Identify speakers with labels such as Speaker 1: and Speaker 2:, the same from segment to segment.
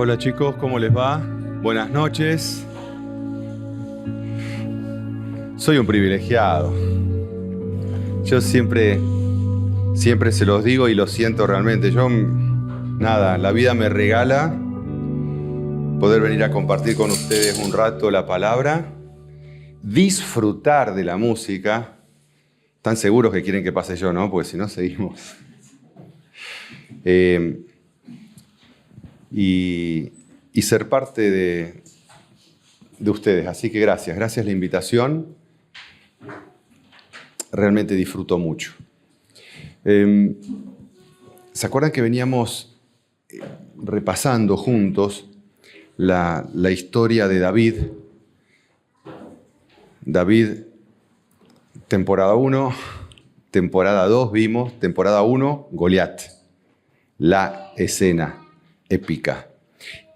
Speaker 1: Hola chicos, ¿cómo les va? Buenas noches. Soy un privilegiado. Yo siempre se los digo y lo siento realmente. La vida me regala poder venir a compartir con ustedes un rato la palabra, disfrutar de la música. ¿Están seguros que quieren que pase yo, no? Porque si no, seguimos. Y ser parte de ustedes. Así que gracias la invitación. Realmente disfruto mucho. ¿Se acuerdan que veníamos repasando juntos la historia de David? David, temporada 1, temporada 2 vimos, temporada 1, Goliat, la escena épica.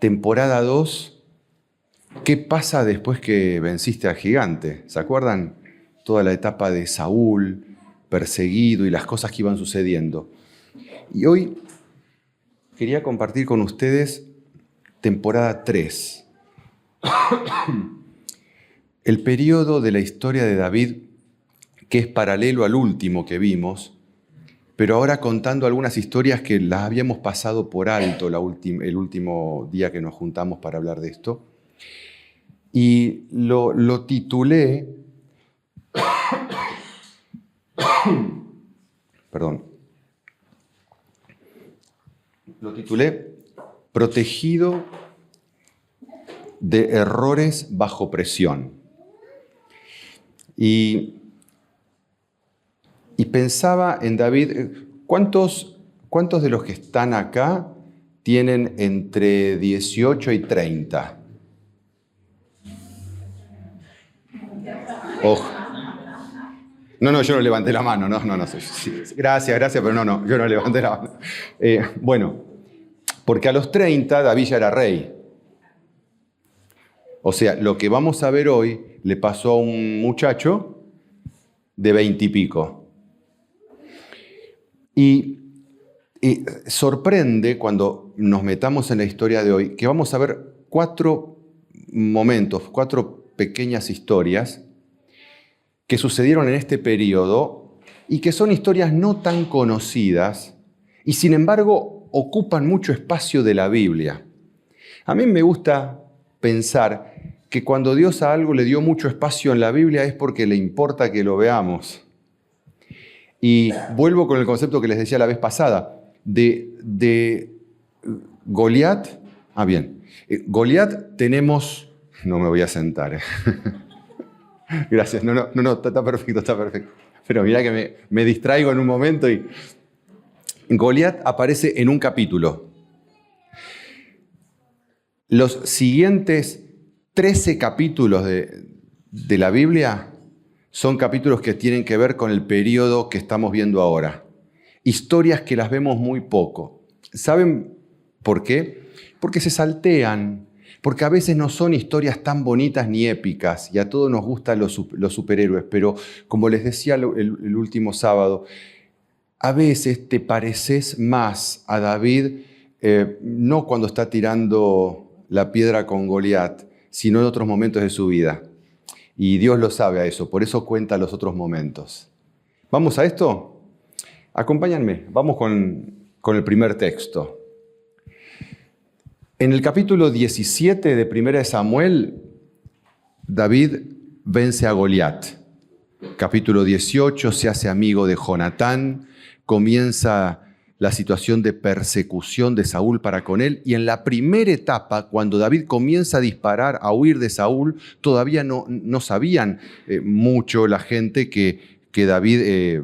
Speaker 1: Temporada 2, ¿qué pasa después que venciste al gigante? ¿Se acuerdan? Toda la etapa de Saúl, perseguido y las cosas que iban sucediendo. Y hoy quería compartir con ustedes temporada 3. El periodo de la historia de David que es paralelo al último que vimos, pero ahora contando algunas historias que las habíamos pasado por alto el último día que nos juntamos para hablar de esto. Y lo titulé... Perdón. Lo titulé Protegido de errores bajo presión. Y pensaba en David, ¿cuántos de los que están acá tienen entre 18 y 30? Ojo. No, yo no levanté la mano, no. Sí, gracias, pero no, yo no levanté la mano. Bueno, porque a los 30 David ya era rey. O sea, lo que vamos a ver hoy le pasó a un muchacho de 20 y pico. Y sorprende cuando nos metamos en la historia de hoy que vamos a ver 4 momentos, 4 pequeñas historias que sucedieron en este periodo y que son historias no tan conocidas y sin embargo ocupan mucho espacio de la Biblia. A mí me gusta pensar que cuando Dios a algo le dio mucho espacio en la Biblia es porque le importa que lo veamos. Y vuelvo con el concepto que les decía la vez pasada, de Goliat. Bien. Goliat tenemos... No me voy a sentar. Gracias. No, está perfecto. Pero mirá que me distraigo en un momento y... Goliat aparece en un capítulo. Los siguientes 13 capítulos de la Biblia son capítulos que tienen que ver con el periodo que estamos viendo ahora. Historias que las vemos muy poco. ¿Saben por qué? Porque se saltean, porque a veces no son historias tan bonitas ni épicas, y a todos nos gustan los superhéroes, pero como les decía el último sábado, a veces te pareces más a David, no cuando está tirando la piedra con Goliat, sino en otros momentos de su vida. Y Dios lo sabe a eso, por eso cuenta los otros momentos. ¿Vamos a esto? Acompáñenme, vamos con el primer texto. En el capítulo 17 de 1 de Samuel, David vence a Goliat. Capítulo 18, se hace amigo de Jonatán, comienza la situación de persecución de Saúl para con él, y en la primera etapa, cuando David comienza a disparar, a huir de Saúl, todavía no sabían mucho la gente que David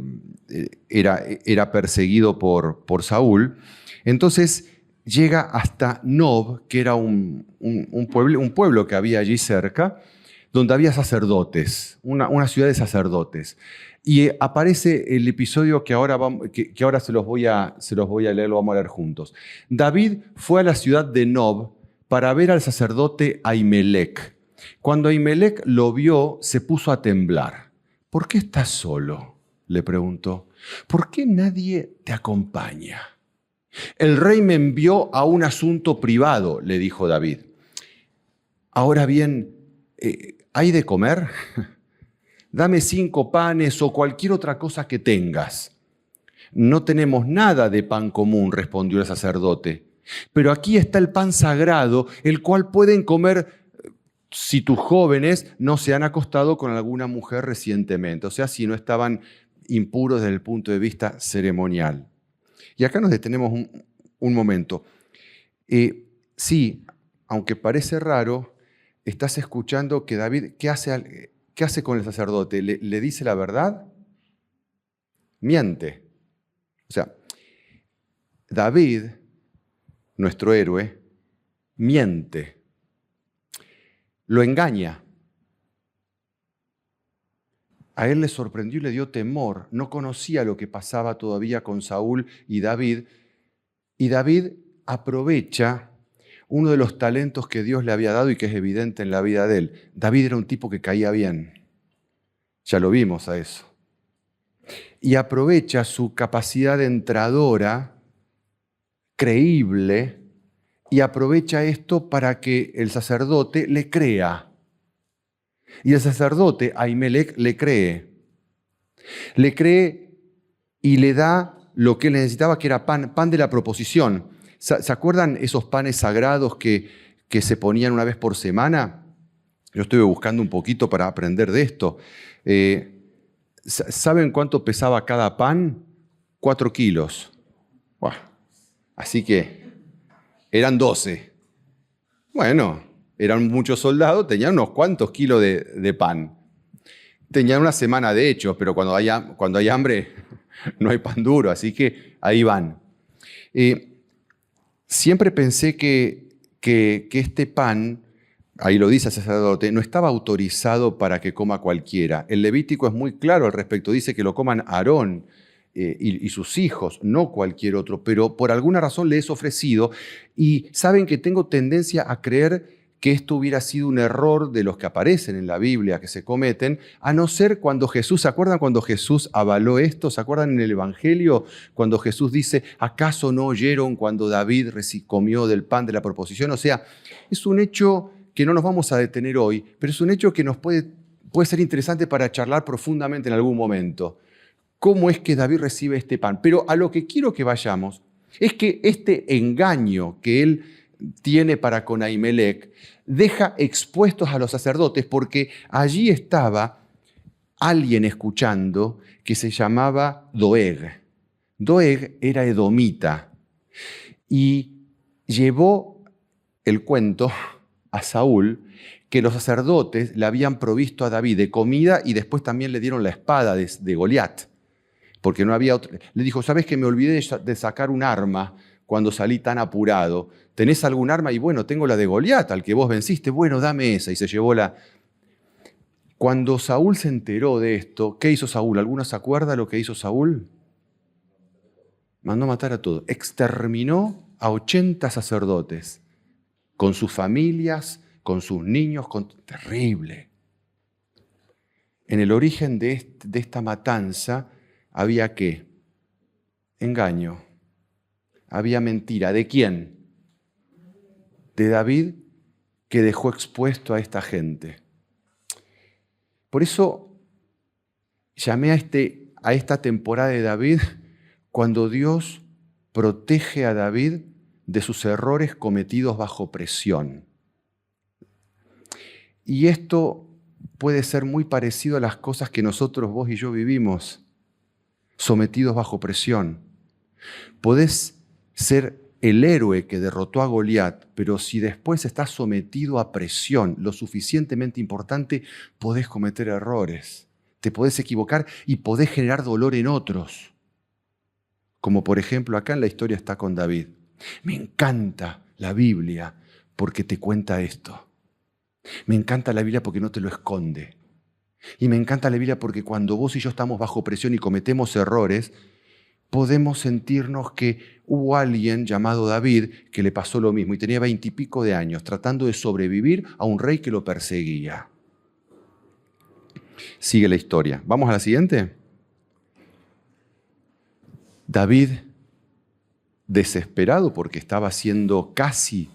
Speaker 1: era perseguido por Saúl. Entonces llega hasta Nob, que era un pueblo que había allí cerca, donde había sacerdotes, una ciudad de sacerdotes. Y aparece el episodio que ahora se los voy a leer, lo vamos a leer juntos. David fue a la ciudad de Nob para ver al sacerdote Ahimelech. Cuando Ahimelech lo vio, se puso a temblar. ¿Por qué estás solo?, le preguntó. ¿Por qué nadie te acompaña? El rey me envió a un asunto privado, le dijo David. Ahora bien, ¿hay de comer? Dame 5 panes o cualquier otra cosa que tengas. No tenemos nada de pan común, respondió el sacerdote. Pero aquí está el pan sagrado, el cual pueden comer si tus jóvenes no se han acostado con alguna mujer recientemente, o sea, si no estaban impuros desde el punto de vista ceremonial. Y acá nos detenemos un momento. Sí, aunque parece raro, estás escuchando que David, ¿qué hace con el sacerdote? ¿Le dice la verdad? Miente. O sea, David, nuestro héroe, miente. Lo engaña. A él le sorprendió y le dio temor. No conocía lo que pasaba todavía con Saúl y David. Y David aprovecha uno de los talentos que Dios le había dado y que es evidente en la vida de él. David era un tipo que caía bien. Ya lo vimos a eso. Y aprovecha su capacidad entradora, creíble, y aprovecha esto para que el sacerdote le crea. Y el sacerdote, Ahimelech, le cree. Le cree y le da lo que él necesitaba, que era pan de la proposición. ¿Se acuerdan esos panes sagrados que se ponían una vez por semana? Yo estuve buscando un poquito para aprender de esto. ¿Saben cuánto pesaba cada pan? 4 kilos. Buah. Así que eran 12. Bueno, eran muchos soldados, tenían unos cuantos kilos de pan. Tenían una semana de hechos, pero cuando hay hambre no hay pan duro, así que ahí van. Siempre pensé que este pan, ahí lo dice el sacerdote, no estaba autorizado para que coma cualquiera. El Levítico es muy claro al respecto, dice que lo coman Aarón y sus hijos, no cualquier otro, pero por alguna razón le es ofrecido y saben que tengo tendencia a creer que esto hubiera sido un error de los que aparecen en la Biblia, que se cometen, a no ser cuando Jesús, ¿se acuerdan cuando Jesús avaló esto? ¿Se acuerdan en el Evangelio cuando Jesús dice, ¿acaso no oyeron cuando David comió del pan de la proposición? O sea, es un hecho que no nos vamos a detener hoy, pero es un hecho que nos puede ser interesante para charlar profundamente en algún momento. ¿Cómo es que David recibe este pan? Pero a lo que quiero que vayamos es que este engaño que él tiene para con Ahimelech deja expuestos a los sacerdotes porque allí estaba alguien escuchando que se llamaba Doeg. Doeg era edomita y llevó el cuento a Saúl que los sacerdotes le habían provisto a David de comida y después también le dieron la espada de Goliat, porque no había otro. Le dijo, ¿sabes que me olvidé de sacar un arma cuando salí tan apurado? ¿Tenés algún arma? Y bueno, tengo la de Goliat, al que vos venciste. Bueno, dame esa. Y se llevó la. Cuando Saúl se enteró de esto, ¿qué hizo Saúl? ¿Alguno se acuerda lo que hizo Saúl? Mandó matar a todos. Exterminó a 80 sacerdotes, con sus familias, con sus niños. Terrible. En el origen de esta matanza había ¿qué? Engaño. Había mentira. ¿De quién? De David, que dejó expuesto a esta gente. Por eso llamé a esta temporada de David cuando Dios protege a David de sus errores cometidos bajo presión. Y esto puede ser muy parecido a las cosas que nosotros, vos y yo, vivimos, sometidos bajo presión. Podés ser el héroe que derrotó a Goliat, pero si después estás sometido a presión lo suficientemente importante, podés cometer errores, te podés equivocar y podés generar dolor en otros. Como por ejemplo acá en la historia está con David. Me encanta la Biblia porque te cuenta esto. Me encanta la Biblia porque no te lo esconde. Y me encanta la Biblia porque cuando vos y yo estamos bajo presión y cometemos errores, podemos sentirnos que hubo alguien llamado David que le pasó lo mismo y tenía 20 y pico de años tratando de sobrevivir a un rey que lo perseguía. Sigue la historia. ¿Vamos a la siguiente? David desesperado porque estaba siendo casi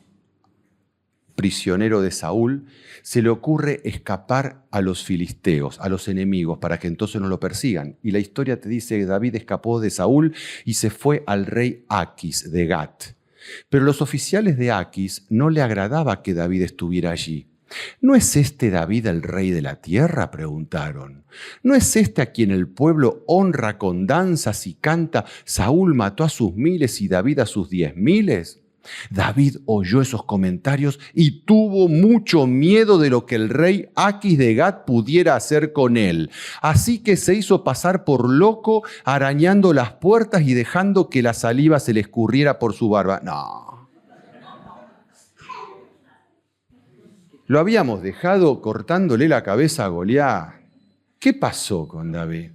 Speaker 1: prisionero de Saúl, se le ocurre escapar a los filisteos, a los enemigos, para que entonces no lo persigan. Y la historia te dice que David escapó de Saúl y se fue al rey Aquis de Gat. Pero los oficiales de Aquis no le agradaba que David estuviera allí. ¿No es este David el rey de la tierra?, preguntaron. ¿No es este a quien el pueblo honra con danzas y canta? Saúl mató a sus miles y David a sus 10.000. David oyó esos comentarios y tuvo mucho miedo de lo que el rey Aquis de Gat pudiera hacer con él. Así que se hizo pasar por loco, arañando las puertas y dejando que la saliva se le escurriera por su barba. No. Lo habíamos dejado cortándole la cabeza a Goliat. ¿Qué pasó con David?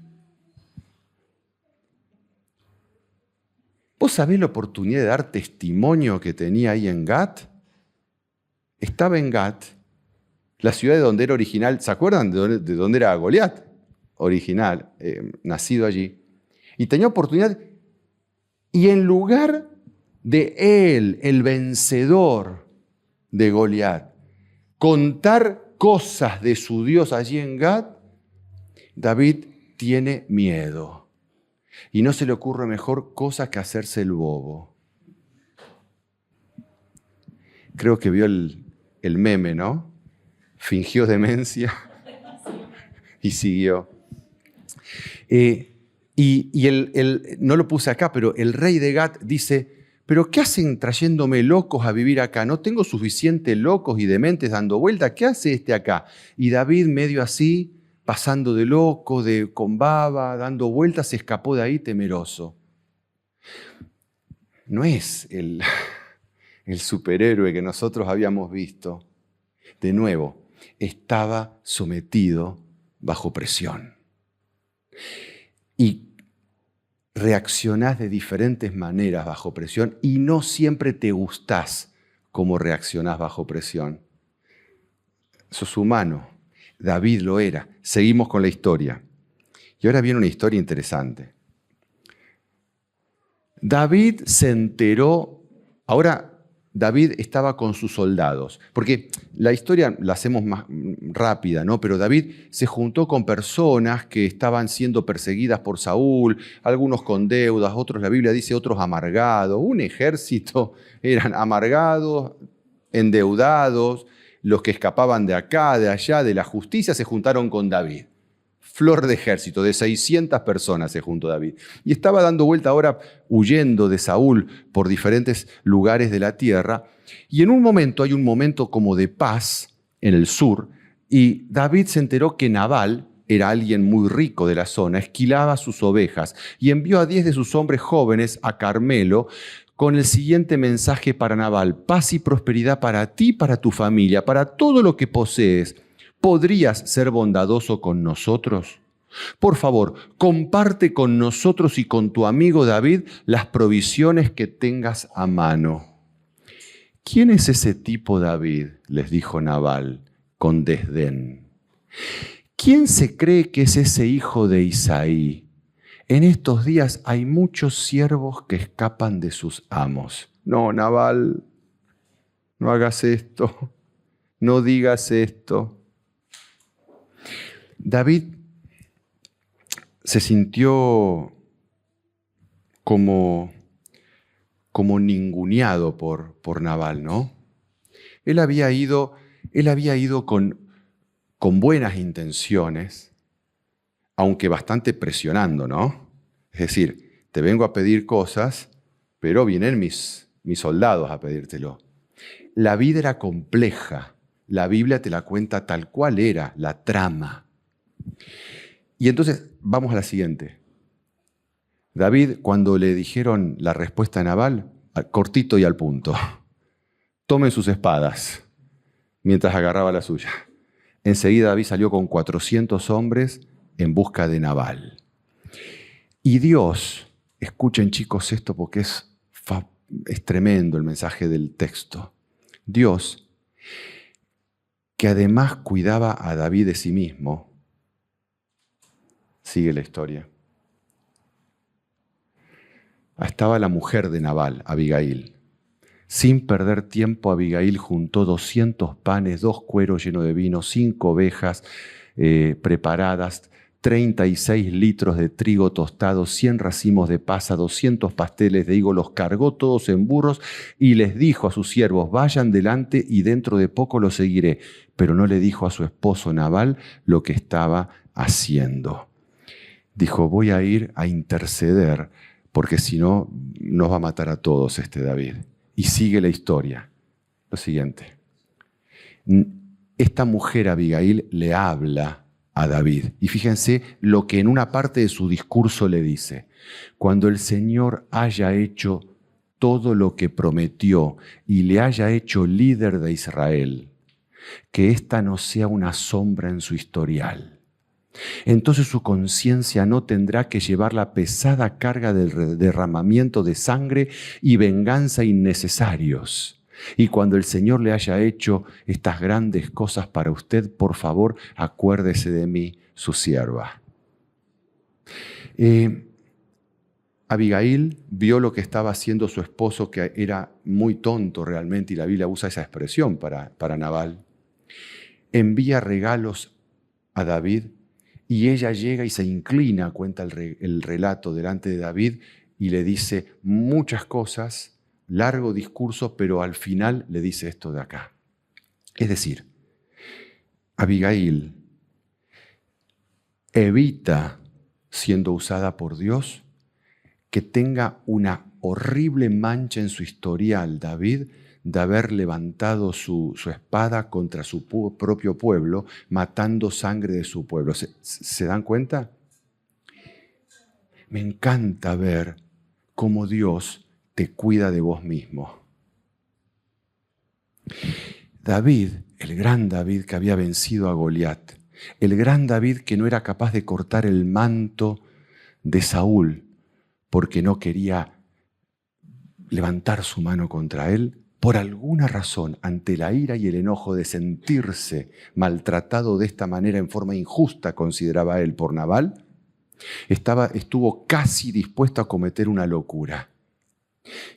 Speaker 1: ¿Vos sabés la oportunidad de dar testimonio que tenía ahí en Gat? Estaba en Gat, la ciudad de donde era original. ¿Se acuerdan de dónde era Goliat? Original, nacido allí. Y tenía oportunidad. Y en lugar de él, el vencedor de Goliat, contar cosas de su Dios allí en Gat, David tiene miedo. Y no se le ocurre mejor cosa que hacerse el bobo. Creo que vio el meme, ¿no? Fingió demencia y siguió. No lo puse acá, pero el rey de Gat dice, ¿pero qué hacen trayéndome locos a vivir acá? ¿No tengo suficientes locos y dementes dando vuelta? ¿Qué hace este acá? Y David, medio así, pasando de loco, con baba, dando vueltas, se escapó de ahí temeroso. No es el superhéroe que nosotros habíamos visto. De nuevo, estaba sometido bajo presión. Y reaccionás de diferentes maneras bajo presión y no siempre te gustás cómo reaccionás bajo presión. Sos humano. David lo era. Seguimos con la historia. Y ahora viene una historia interesante. David se enteró, ahora David estaba con sus soldados, porque la historia la hacemos más rápida, ¿no? Pero David se juntó con personas que estaban siendo perseguidas por Saúl, algunos con deudas, otros, la Biblia dice, otros amargados. Un ejército, eran amargados, endeudados. Los que escapaban de acá, de allá, de la justicia, se juntaron con David. Flor de ejército, de 600 personas se juntó David. Y estaba dando vuelta ahora, huyendo de Saúl por diferentes lugares de la tierra. Y en un momento, hay un momento como de paz en el sur, y David se enteró que Nabal era alguien muy rico de la zona, esquilaba sus ovejas, y envió a 10 de sus hombres jóvenes a Carmelo, con el siguiente mensaje para Nabal: paz y prosperidad para ti, para tu familia, para todo lo que posees. ¿Podrías ser bondadoso con nosotros? Por favor, comparte con nosotros y con tu amigo David las provisiones que tengas a mano. ¿Quién es ese tipo David?, les dijo Nabal con desdén. ¿Quién se cree que es ese hijo de Isaí? En estos días hay muchos siervos que escapan de sus amos. No, Nabal, no hagas esto, no digas esto. David se sintió como ninguneado por Nabal, ¿no? Él había ido con buenas intenciones, aunque bastante presionando, ¿no? Es decir, te vengo a pedir cosas, pero vienen mis soldados a pedírtelo. La vida era compleja. La Biblia te la cuenta tal cual era, la trama. Y entonces, vamos a la siguiente. David, cuando le dijeron la respuesta a Nabal, cortito y al punto: tomen sus espadas, mientras agarraba la suya. Enseguida David salió con 400 hombres en busca de Nabal. Y Dios, escuchen chicos esto porque es tremendo el mensaje del texto. Dios, que además cuidaba a David de sí mismo, sigue la historia. estaba la mujer de Nabal, Abigail. Sin perder tiempo, Abigail juntó 200 panes, 2 cueros llenos de vino, 5 ovejas preparadas, 36 litros de trigo tostado, 100 racimos de pasa, 200 pasteles de higo, los cargó todos en burros y les dijo a sus siervos, vayan delante y dentro de poco los seguiré. Pero no le dijo a su esposo Nabal lo que estaba haciendo. Dijo, voy a ir a interceder porque si no, nos va a matar a todos este David. Y sigue la historia. Lo siguiente. Esta mujer Abigail le habla a David. Y fíjense lo que en una parte de su discurso le dice. Cuando el Señor haya hecho todo lo que prometió y le haya hecho líder de Israel, que esta no sea una sombra en su historial. Entonces su conciencia no tendrá que llevar la pesada carga del derramamiento de sangre y venganza innecesarios. Y cuando el Señor le haya hecho estas grandes cosas para usted, por favor, acuérdese de mí, su sierva. Abigail vio lo que estaba haciendo su esposo, que era muy tonto realmente, y la Biblia usa esa expresión para Nabal. Envía regalos a David, y ella llega y se inclina, cuenta el relato, delante de David y le dice muchas cosas, largo discurso, pero al final le dice esto de acá. Es decir, Abigail evita, siendo usada por Dios, que tenga una horrible mancha en su historial, David, de haber levantado su espada contra su propio pueblo, matando sangre de su pueblo. ¿Se dan cuenta? Me encanta ver cómo Dios te cuida de vos mismo. David, el gran David que había vencido a Goliat, el gran David que no era capaz de cortar el manto de Saúl porque no quería levantar su mano contra él, por alguna razón, ante la ira y el enojo de sentirse maltratado de esta manera en forma injusta, consideraba él, por Nabal, estuvo casi dispuesto a cometer una locura.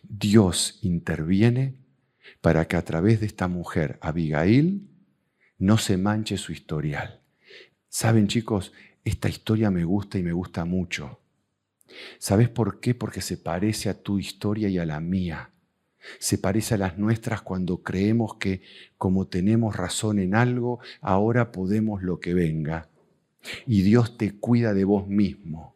Speaker 1: Dios interviene para que a través de esta mujer, Abigail, no se manche su historial. ¿Saben, chicos? Esta historia me gusta y me gusta mucho. ¿Sabes por qué? Porque se parece a tu historia y a la mía. Se parece a las nuestras cuando creemos que como tenemos razón en algo, ahora podemos lo que venga. Y Dios te cuida de vos mismo.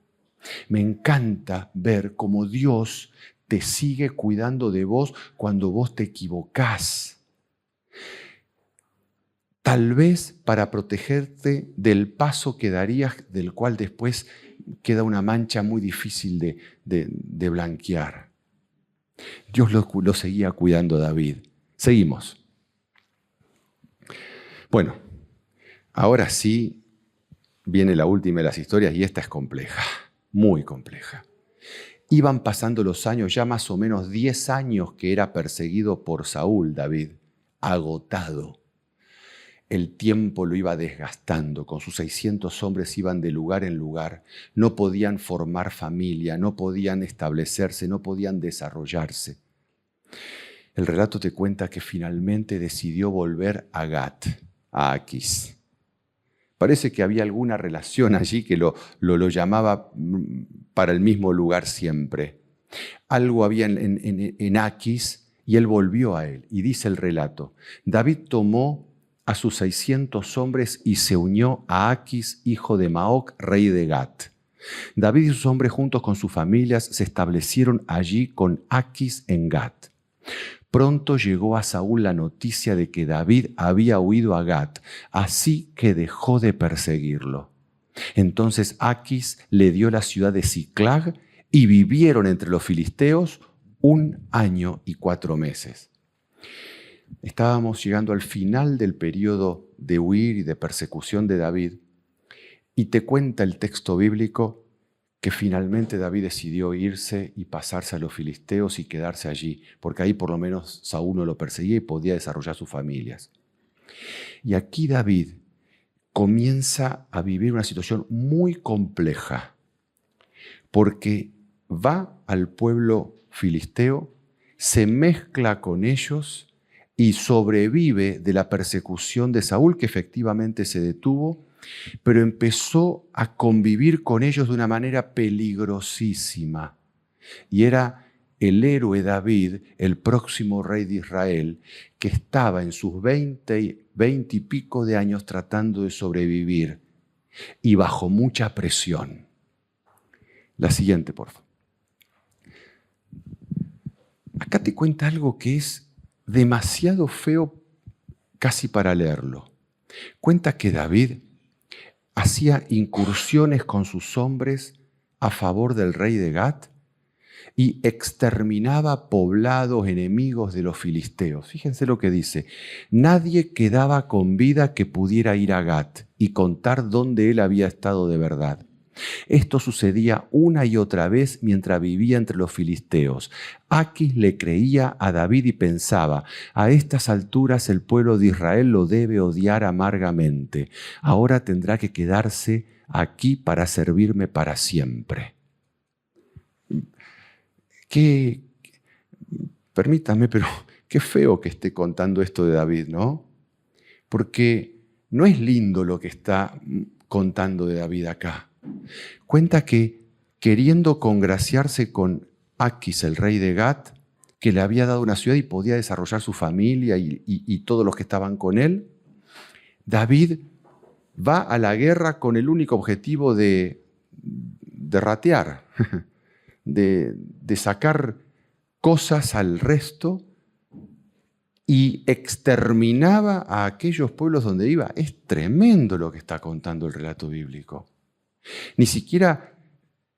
Speaker 1: Me encanta ver cómo Dios te sigue cuidando de vos cuando vos te equivocás. Tal vez para protegerte del paso que darías, del cual después queda una mancha muy difícil de blanquear. Dios lo seguía cuidando a David. Seguimos. Bueno, ahora sí viene la última de las historias y esta es compleja, muy compleja. Iban pasando los años, ya más o menos 10 años que era perseguido por Saúl, David, agotado. El tiempo lo iba desgastando, con sus 600 hombres iban de lugar en lugar, no podían formar familia, no podían establecerse, no podían desarrollarse. El relato te cuenta que finalmente decidió volver a Gat, a Aquis. Parece que había alguna relación allí que lo llamaba para el mismo lugar siempre. Algo había en Aquis y él volvió a él. Y dice el relato, David tomó a sus 600 hombres y se unió a Aquis, hijo de Maoc, rey de Gat. David y sus hombres juntos con sus familias se establecieron allí con Aquis en Gat. Pronto llegó a Saúl la noticia de que David había huido a Gat, así que dejó de perseguirlo. Entonces Aquis le dio la ciudad de Siclag y vivieron entre los filisteos 1 año y 4 meses. Estábamos llegando al final del periodo de huir y de persecución de David y te cuenta el texto bíblico que finalmente David decidió irse y pasarse a los filisteos y quedarse allí, porque ahí por lo menos Saúl no lo perseguía y podía desarrollar sus familias. Y aquí David comienza a vivir una situación muy compleja, porque va al pueblo filisteo, se mezcla con ellos y sobrevive de la persecución de Saúl, que efectivamente se detuvo, pero empezó a convivir con ellos de una manera peligrosísima. Y era el héroe David, el próximo rey de Israel, que estaba en sus 20 y pico de años tratando de sobrevivir y bajo mucha presión. La siguiente, por favor. Acá te cuenta algo que es demasiado feo casi para leerlo. Cuenta que David hacía incursiones con sus hombres a favor del rey de Gat y exterminaba poblados enemigos de los filisteos. Fíjense lo que dice. Nadie quedaba con vida que pudiera ir a Gat y contar dónde él había estado de verdad. Esto sucedía una y otra vez mientras vivía entre los filisteos. Aquis le creía a David y pensaba, a estas alturas el pueblo de Israel lo debe odiar amargamente. Ahora tendrá que quedarse aquí para servirme para siempre. Permítame, pero qué feo que esté contando esto de David, ¿no? Porque no es lindo lo que está contando de David acá. Cuenta que queriendo congraciarse con Aquis, el rey de Gat, que le había dado una ciudad y podía desarrollar su familia y todos los que estaban con él, David va a la guerra con el único objetivo de ratear, de sacar cosas al resto, y exterminaba a aquellos pueblos donde iba. Es tremendo lo que está contando el relato bíblico. Ni siquiera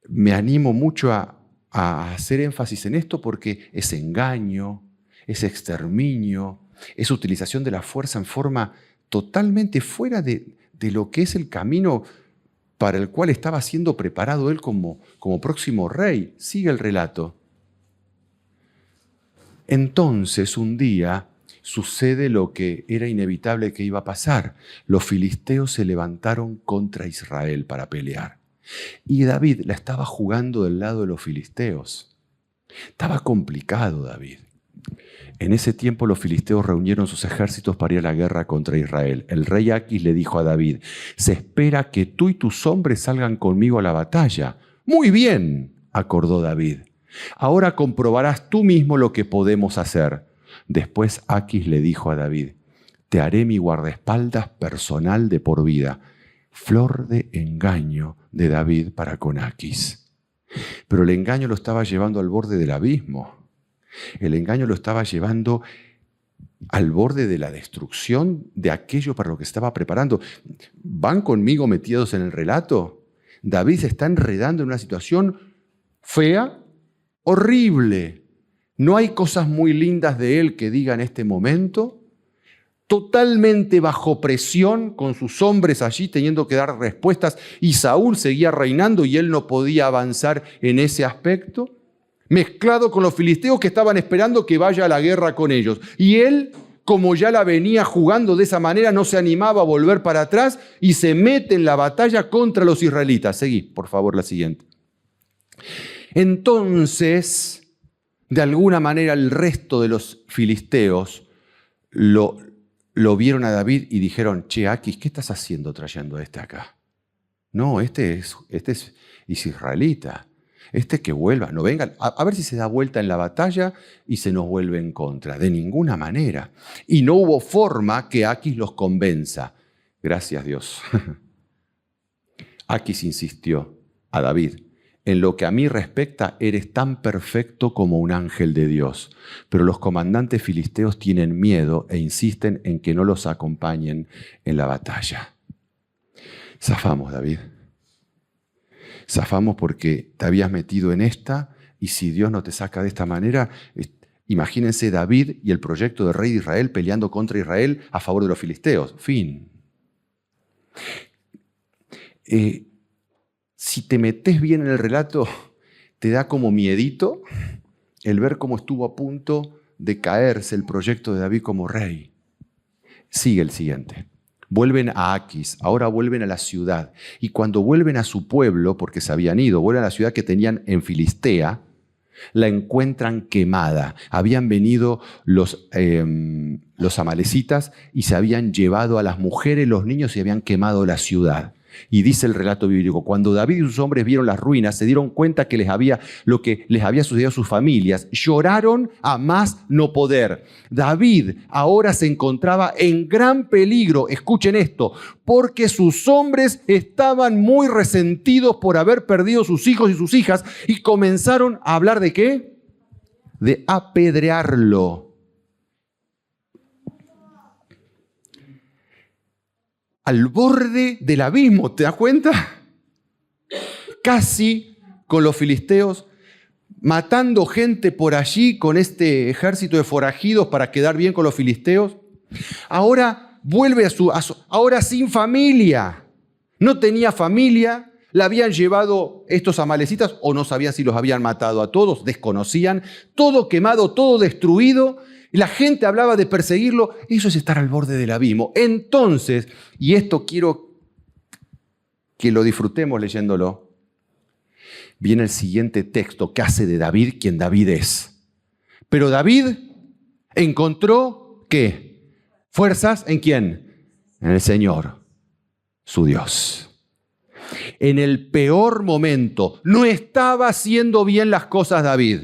Speaker 1: me animo mucho a hacer énfasis en esto porque es engaño, es exterminio, es utilización de la fuerza en forma totalmente fuera de lo que es el camino para el cual estaba siendo preparado él como próximo rey. Sigue el relato. Entonces, un día sucede lo que era inevitable que iba a pasar. Los filisteos se levantaron contra Israel para pelear. Y David la estaba jugando del lado de los filisteos. Estaba complicado David. En ese tiempo los filisteos reunieron sus ejércitos para ir a la guerra contra Israel. El rey Aquis le dijo a David, se espera que tú y tus hombres salgan conmigo a la batalla. Muy bien, acordó David. Ahora comprobarás tú mismo lo que podemos hacer. Después Aquis le dijo a David, te haré mi guardaespaldas personal de por vida. Flor de engaño de David para con Aquis. Pero el engaño lo estaba llevando al borde del abismo. El engaño lo estaba llevando al borde de la destrucción de aquello para lo que estaba preparando. ¿Van conmigo metidos en el relato? David se está enredando en una situación fea, horrible. No hay cosas muy lindas de él que diga en este momento. Totalmente bajo presión, con sus hombres allí teniendo que dar respuestas, y Saúl seguía reinando y él no podía avanzar en ese aspecto, mezclado con los filisteos que estaban esperando que vaya a la guerra con ellos. Y él, como ya la venía jugando de esa manera, no se animaba a volver para atrás y se mete en la batalla contra los israelitas. Seguí, por favor, la siguiente. Entonces, de alguna manera, el resto de los filisteos lo vieron a David y dijeron, che, Aquis, ¿qué estás haciendo trayendo a este acá? No, este es israelita. Que vuelva, no venga, a ver si se da vuelta en la batalla y se nos vuelve en contra. De ninguna manera. Y no hubo forma que Aquis los convenza. Gracias, Dios. Aquis insistió a David, en lo que a mí respecta, eres tan perfecto como un ángel de Dios. Pero los comandantes filisteos tienen miedo e insisten en que no los acompañen en la batalla. Zafamos, David. Zafamos porque te habías metido en esta, y si Dios no te saca de esta manera, imagínense David y el proyecto de rey de Israel peleando contra Israel a favor de los filisteos. Fin. Si te metes bien en el relato, te da como miedito el ver cómo estuvo a punto de caerse el proyecto de David como rey. Sigue el siguiente. Vuelven a Aquis, ahora vuelven a la ciudad. Y cuando vuelven a su pueblo, porque se habían ido, vuelven a la ciudad que tenían en Filistea, la encuentran quemada. Habían venido los amalecitas y se habían llevado a las mujeres, los niños y habían quemado la ciudad. Y dice el relato bíblico, cuando David y sus hombres vieron las ruinas, se dieron cuenta que lo que les había sucedido a sus familias, lloraron a más no poder. David ahora se encontraba en gran peligro, escuchen esto, porque sus hombres estaban muy resentidos por haber perdido sus hijos y sus hijas y comenzaron a hablar ¿de qué? De apedrearlo. Al borde del abismo, ¿te das cuenta? Casi con los filisteos, matando gente por allí con este ejército de forajidos para quedar bien con los filisteos. Ahora vuelve ahora sin familia. No tenía familia, la habían llevado estos amalecitas o no sabían si los habían matado a todos, desconocían, todo quemado, todo destruido. Y la gente hablaba de perseguirlo. Eso es estar al borde del abismo. Entonces, y esto quiero que lo disfrutemos leyéndolo, viene el siguiente texto que hace de David quien David es. Pero David encontró, ¿qué? Fuerzas ¿en quién? En el Señor, su Dios. En el peor momento, no estaba haciendo bien las cosas David.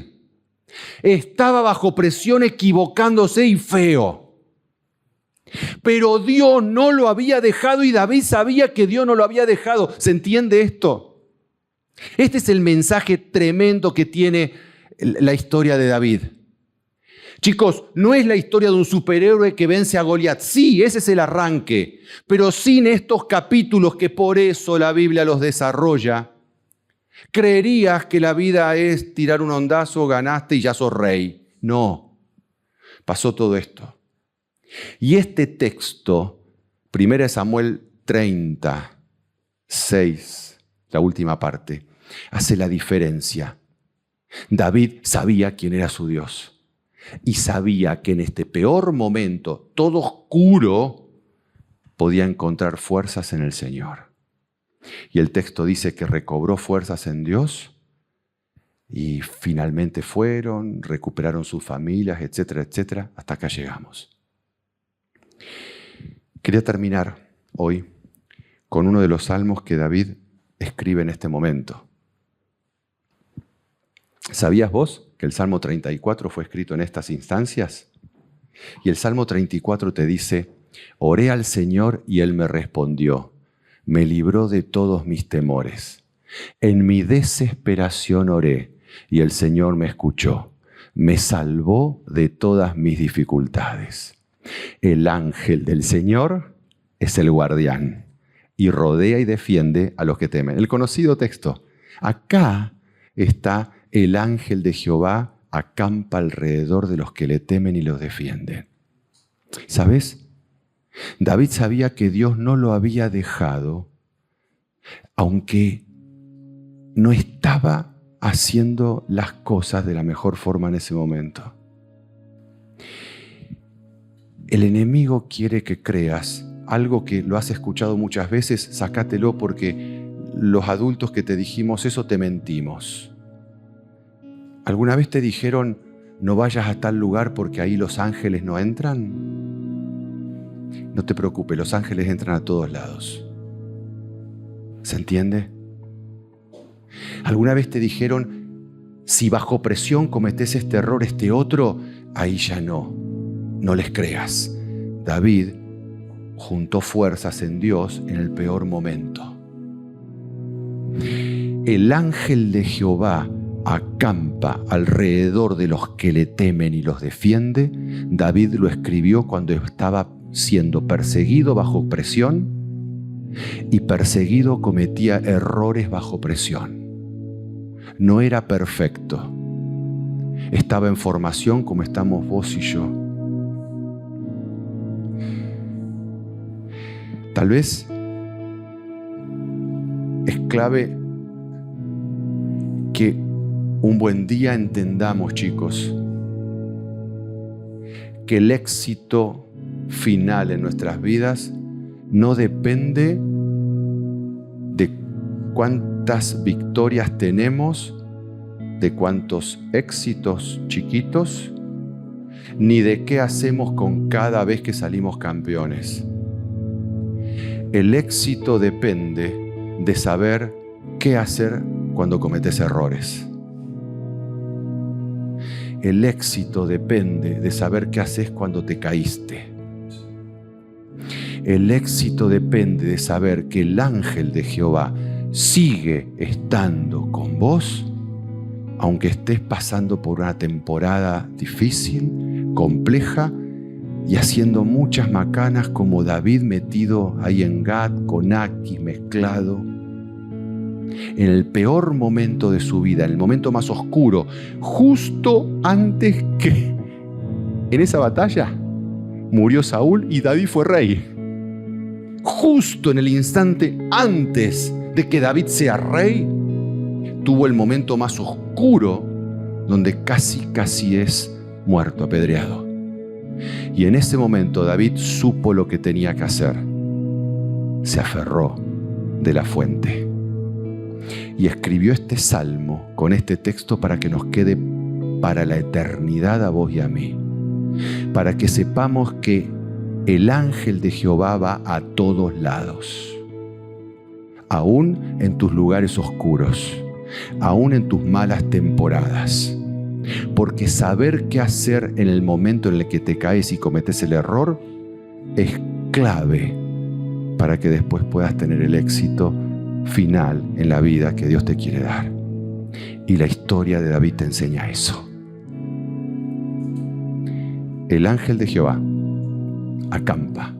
Speaker 1: Estaba bajo presión, equivocándose y feo. Pero Dios no lo había dejado y David sabía que Dios no lo había dejado. ¿Se entiende esto? Este es el mensaje tremendo que tiene la historia de David. Chicos, no es la historia de un superhéroe que vence a Goliat. Sí, ese es el arranque. Pero sin estos capítulos que por eso la Biblia los desarrolla, creerías que la vida es tirar un ondazo, ganaste y ya sos rey. No, pasó todo esto. Y este texto, 1 Samuel 36, la última parte, hace la diferencia. David sabía quién era su Dios y sabía que en este peor momento, todo oscuro, podía encontrar fuerzas en el Señor. Y el texto dice que recobró fuerzas en Dios y finalmente fueron, recuperaron sus familias, etcétera, etcétera. Hasta acá llegamos. Quería terminar hoy con uno de los salmos que David escribe en este momento. ¿Sabías vos que el Salmo 34 fue escrito en estas instancias? Y el Salmo 34 te dice, oré al Señor y Él me respondió. Me libró de todos mis temores. En mi desesperación oré y el Señor me escuchó. Me salvó de todas mis dificultades. El ángel del Señor es el guardián y rodea y defiende a los que temen. El conocido texto. Acá está el ángel de Jehová acampa alrededor de los que le temen y los defienden. ¿Sabes? David sabía que Dios no lo había dejado, aunque no estaba haciendo las cosas de la mejor forma en ese momento. El enemigo quiere que creas algo que lo has escuchado muchas veces, sácatelo porque los adultos que te dijimos eso te mentimos. ¿Alguna vez te dijeron no vayas a tal lugar porque ahí los ángeles no entran? No te preocupes, los ángeles entran a todos lados. ¿Se entiende? ¿Alguna vez te dijeron, si bajo presión cometés este error, este otro, ahí ya no les creas? David juntó fuerzas en Dios en el peor momento. El ángel de Jehová acampa alrededor de los que le temen y los defiende. David lo escribió cuando estaba siendo perseguido bajo presión y perseguido cometía errores bajo presión. No era perfecto. Estaba en formación como estamos vos y yo. Tal vez es clave que un buen día entendamos, chicos, que el éxito final en nuestras vidas no depende de cuántas victorias tenemos, de cuántos éxitos chiquitos, ni de qué hacemos con cada vez que salimos campeones. El éxito depende de saber qué hacer cuando cometes errores. El éxito depende de saber qué haces cuando te caíste. El éxito depende de saber que el ángel de Jehová sigue estando con vos, aunque estés pasando por una temporada difícil, compleja, y haciendo muchas macanas como David metido ahí en Gad, con Aquis mezclado. En el peor momento de su vida, en el momento más oscuro, justo antes que en esa batalla murió Saúl y David fue rey. Justo en el instante antes de que David sea rey, tuvo el momento más oscuro donde casi es muerto, apedreado. Y en ese momento David supo lo que tenía que hacer. Se aferró de la fuente y escribió este salmo con este texto para que nos quede para la eternidad a vos y a mí, para que sepamos que el ángel de Jehová va a todos lados, aún en tus lugares oscuros, aún en tus malas temporadas. Porque saber qué hacer en el momento en el que te caes y cometes el error es clave para que después puedas tener el éxito final en la vida que Dios te quiere dar. Y la historia de David te enseña eso. El ángel de Jehová acampa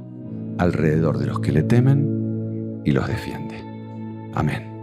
Speaker 1: alrededor de los que le temen y los defiende. Amén.